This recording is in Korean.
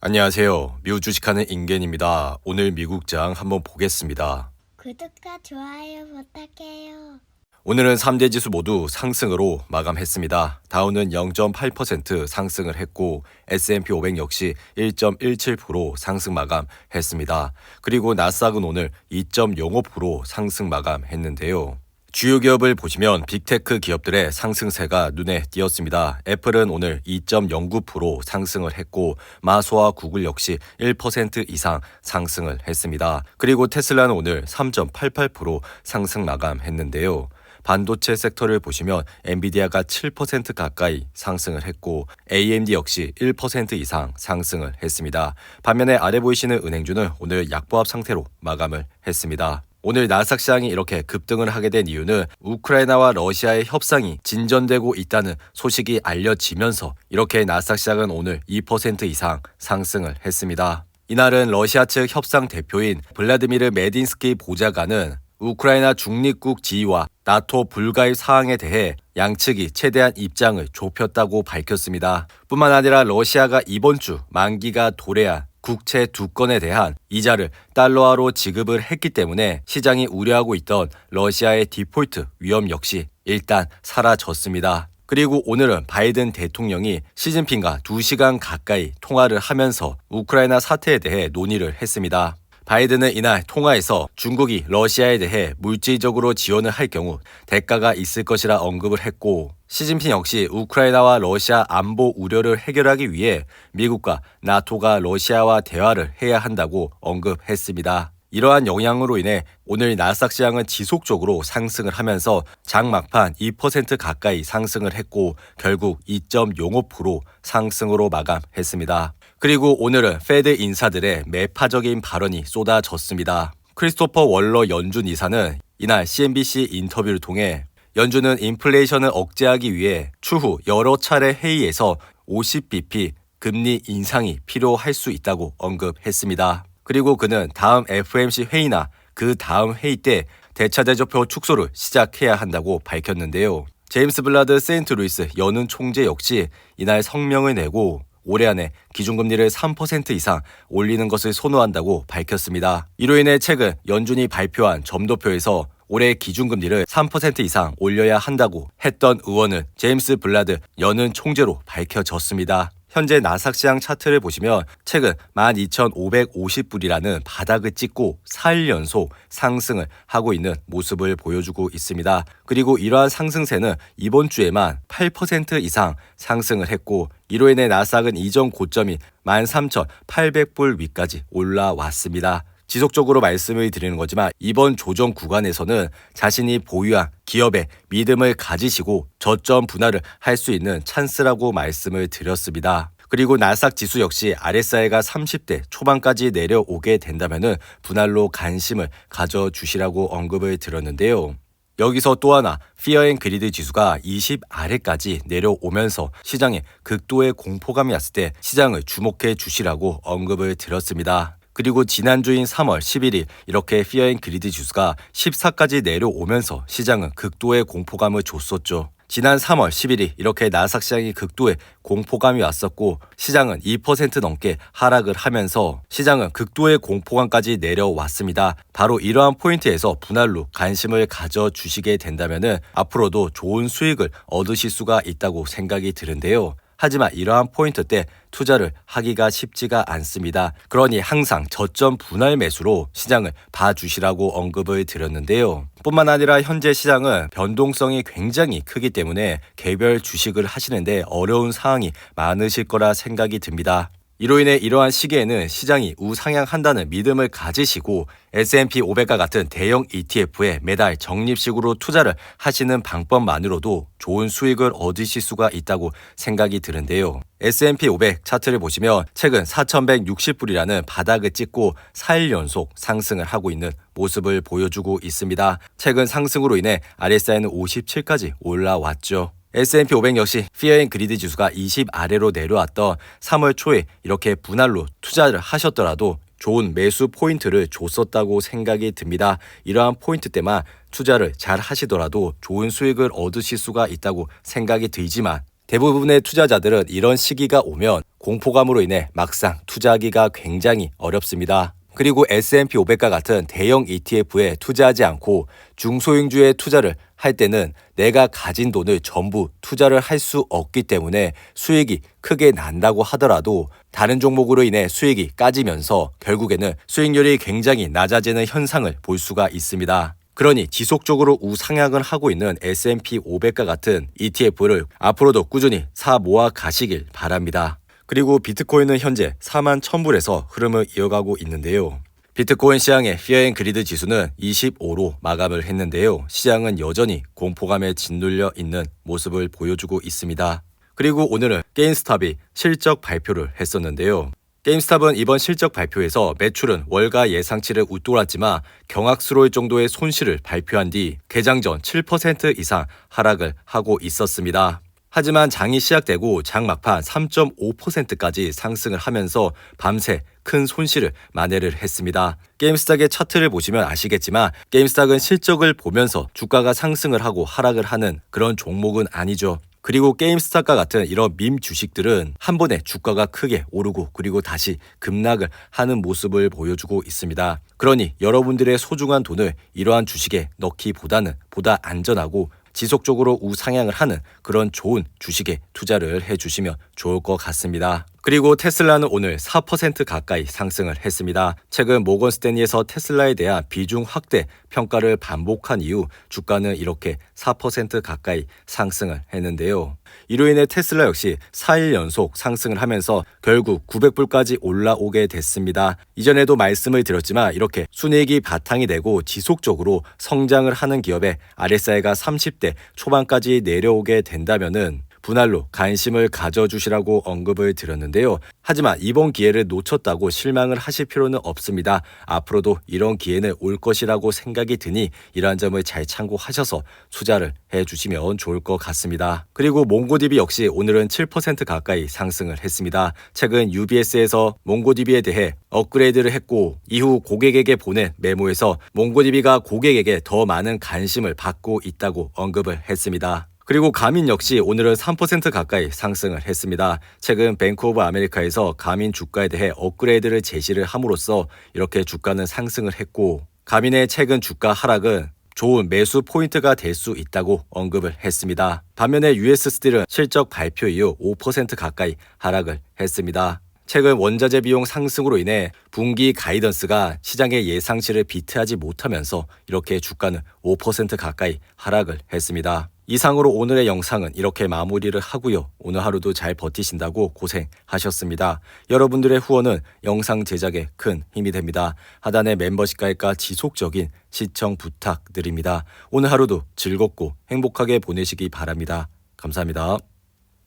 안녕하세요. 미국 주식하는 인겐입니다. 오늘 미국장 한번 보겠습니다. 구독과 좋아요 부탁해요. 오늘은 3대 지수 모두 상승으로 마감했습니다. 다우는 0.8% 상승을 했고 S&P 500 역시 1.17% 상승 마감했습니다. 그리고 나스닥은 오늘 2.05% 상승 마감했는데요. 주요 기업을 보시면 빅테크 기업들의 상승세가 눈에 띄었습니다. 애플은 오늘 2.09% 상승을 했고 마소와 구글 역시 1% 이상 상승을 했습니다. 그리고 테슬라는 오늘 3.88% 상승 마감했는데요. 반도체 섹터를 보시면 엔비디아가 7% 가까이 상승을 했고 AMD 역시 1% 이상 상승을 했습니다. 반면에 아래 보이시는 은행주는 오늘 약보합 상태로 마감을 했습니다. 오늘 나스닥 시장이 이렇게 급등을 하게 된 이유는 우크라이나와 러시아의 협상이 진전되고 있다는 소식이 알려지면서 이렇게 나스닥 시장은 오늘 2% 이상 상승을 했습니다. 이날은 러시아 측 협상 대표인 블라디미르 메딘스키 보좌관은 우크라이나 중립국 지위와 나토 불가입 사항에 대해 양측이 최대한 입장을 좁혔다고 밝혔습니다. 뿐만 아니라 러시아가 이번 주 만기가 도래한 국채 2건에 대한 이자를 달러화로 지급을 했기 때문에 시장이 우려하고 있던 러시아의 디폴트 위험 역시 일단 사라졌습니다. 그리고 오늘은 바이든 대통령이 시진핑과 2시간 가까이 통화를 하면서 우크라이나 사태에 대해 논의를 했습니다. 바이든은 이날 통화에서 중국이 러시아에 대해 물질적으로 지원을 할 경우 대가가 있을 것이라 언급을 했고 시진핑 역시 우크라이나와 러시아 안보 우려를 해결하기 위해 미국과 나토가 러시아와 대화를 해야 한다고 언급했습니다. 이러한 영향으로 인해 오늘 나스닥 시장은 지속적으로 상승을 하면서 장 막판 2% 가까이 상승을 했고 결국 2.05% 상승으로 마감했습니다. 그리고 오늘은 페드 인사들의 매파적인 발언이 쏟아졌습니다. 크리스토퍼 월러 연준 이사는 이날 CNBC 인터뷰를 통해 연준은 인플레이션을 억제하기 위해 추후 여러 차례 회의에서 50bp 금리 인상이 필요할 수 있다고 언급했습니다. 그리고 그는 다음 FOMC 회의나 그 다음 회의 때 대차대조표 축소를 시작해야 한다고 밝혔는데요. 제임스 블라드 세인트루이스 연은 총재 역시 이날 성명을 내고 올해 안에 기준금리를 3% 이상 올리는 것을 선호한다고 밝혔습니다. 이로 인해 최근 연준이 발표한 점도표에서 올해 기준금리를 3% 이상 올려야 한다고 했던 의원은 제임스 블라드 연은 총재로 밝혀졌습니다. 현재 나스닥 시장 차트를 보시면 최근 12,550불이라는 바닥을 찍고 4일 연속 상승을 하고 있는 모습을 보여주고 있습니다. 그리고 이러한 상승세는 이번 주에만 8% 이상 상승을 했고 이로 인해 나스닥은 이전 고점이 13,800불 위까지 올라왔습니다. 지속적으로 말씀을 드리는 거지만 이번 조정 구간에서는 자신이 보유한 기업에 믿음을 가지시고 저점 분할을 할 수 있는 찬스라고 말씀을 드렸습니다. 그리고 나스닥 지수 역시 RSI가 30대 초반까지 내려오게 된다면 분할로 관심을 가져주시라고 언급을 드렸는데요. 여기서 또 하나 피어 앤 그리드 지수가 20 아래까지 내려오면서 시장에 극도의 공포감이 왔을 때 시장을 주목해 주시라고 언급을 드렸습니다. 그리고 지난주인 3월 11일 이렇게 피어 앤 그리드 지수가 14까지 내려오면서 시장은 극도의 공포감을 줬었죠. 지난 3월 11일 이렇게 나스닥 시장이 극도의 공포감이 왔었고 시장은 2% 넘게 하락을 하면서 시장은 극도의 공포감까지 내려왔습니다. 바로 이러한 포인트에서 분할로 관심을 가져주시게 된다면 앞으로도 좋은 수익을 얻으실 수가 있다고 생각이 드는데요. 하지만 이러한 포인트 때 투자를 하기가 쉽지가 않습니다. 그러니 항상 저점 분할 매수로 시장을 봐주시라고 언급을 드렸는데요. 뿐만 아니라 현재 시장은 변동성이 굉장히 크기 때문에 개별 주식을 하시는데 어려운 상황이 많으실 거라 생각이 듭니다. 이로 인해 이러한 시기에는 시장이 우상향한다는 믿음을 가지시고 S&P 500과 같은 대형 ETF에 매달 적립식으로 투자를 하시는 방법만으로도 좋은 수익을 얻으실 수가 있다고 생각이 드는데요. S&P 500 차트를 보시면 최근 4,160불이라는 바닥을 찍고 4일 연속 상승을 하고 있는 모습을 보여주고 있습니다. 최근 상승으로 인해 RSI는 57까지 올라왔죠. S&P 500 역시 피어 앤 그리드 지수가 20 아래로 내려왔던 3월 초에 이렇게 분할로 투자를 하셨더라도 좋은 매수 포인트를 줬었다고 생각이 듭니다. 이러한 포인트 때만 투자를 잘 하시더라도 좋은 수익을 얻으실 수가 있다고 생각이 들지만 대부분의 투자자들은 이런 시기가 오면 공포감으로 인해 막상 투자하기가 굉장히 어렵습니다. 그리고 S&P 500과 같은 대형 ETF에 투자하지 않고 중소형주에 투자를 할 때는 내가 가진 돈을 전부 투자를 할 수 없기 때문에 수익이 크게 난다고 하더라도 다른 종목으로 인해 수익이 까지면서 결국에는 수익률이 굉장히 낮아지는 현상을 볼 수가 있습니다. 그러니 지속적으로 우상향을 하고 있는 S&P 500과 같은 ETF를 앞으로도 꾸준히 사 모아 가시길 바랍니다. 그리고 비트코인은 현재 41,000불에서 흐름을 이어가고 있는데요. 비트코인 시장의 피어 앤 그리드 지수는 25로 마감을 했는데요. 시장은 여전히 공포감에 짓눌려 있는 모습을 보여주고 있습니다. 그리고 오늘은 게임스탑이 실적 발표를 했었는데요. 게임스탑은 이번 실적 발표에서 매출은 월가 예상치를 웃돌았지만 경악스러울 정도의 손실을 발표한 뒤 개장 전 7% 이상 하락을 하고 있었습니다. 하지만 장이 시작되고 장 막판 3.5%까지 상승을 하면서 밤새 큰 손실을 만회를 했습니다. 게임스탁의 차트를 보시면 아시겠지만 게임스탁은 실적을 보면서 주가가 상승을 하고 하락을 하는 그런 종목은 아니죠. 그리고 게임스탁과 같은 이런 밈 주식들은 한 번에 주가가 크게 오르고 그리고 다시 급락을 하는 모습을 보여주고 있습니다. 그러니 여러분들의 소중한 돈을 이러한 주식에 넣기보다는 보다 안전하고 지속적으로 우상향을 하는 그런 좋은 주식에 투자를 해주시면 좋을 것 같습니다. 그리고 테슬라는 오늘 4% 가까이 상승을 했습니다. 최근 모건 스탠리에서 테슬라에 대한 비중 확대 평가를 반복한 이후 주가는 이렇게 4% 가까이 상승을 했는데요. 이로 인해 테슬라 역시 4일 연속 상승을 하면서 결국 900불까지 올라오게 됐습니다. 이전에도 말씀을 드렸지만 이렇게 순이익이 바탕이 되고 지속적으로 성장을 하는 기업에 RSI가 30대 초반까지 내려오게 된다면은 분할로 관심을 가져주시라고 언급을 드렸는데요. 하지만 이번 기회를 놓쳤다고 실망을 하실 필요는 없습니다. 앞으로도 이런 기회는 올 것이라고 생각이 드니 이러한 점을 잘 참고하셔서 투자를 해주시면 좋을 것 같습니다. 그리고 몽고디비 역시 오늘은 7% 가까이 상승을 했습니다. 최근 UBS에서 몽고디비에 대해 업그레이드를 했고 이후 고객에게 보낸 메모에서 몽고디비가 고객에게 더 많은 관심을 받고 있다고 언급을 했습니다. 그리고 가민 역시 오늘은 3% 가까이 상승을 했습니다. 최근 뱅크 오브 아메리카에서 가민 주가에 대해 업그레이드를 제시를 함으로써 이렇게 주가는 상승을 했고 가민의 최근 주가 하락은 좋은 매수 포인트가 될 수 있다고 언급을 했습니다. 반면에 US 스틸은 실적 발표 이후 5% 가까이 하락을 했습니다. 최근 원자재 비용 상승으로 인해 분기 가이던스가 시장의 예상치를 비트하지 못하면서 이렇게 주가는 5% 가까이 하락을 했습니다. 이상으로 오늘의 영상은 이렇게 마무리를 하고요. 오늘 하루도 잘 버티신다고 고생하셨습니다. 여러분들의 후원은 영상 제작에 큰 힘이 됩니다. 하단의 멤버십 가입과 지속적인 시청 부탁드립니다. 오늘 하루도 즐겁고 행복하게 보내시기 바랍니다. 감사합니다.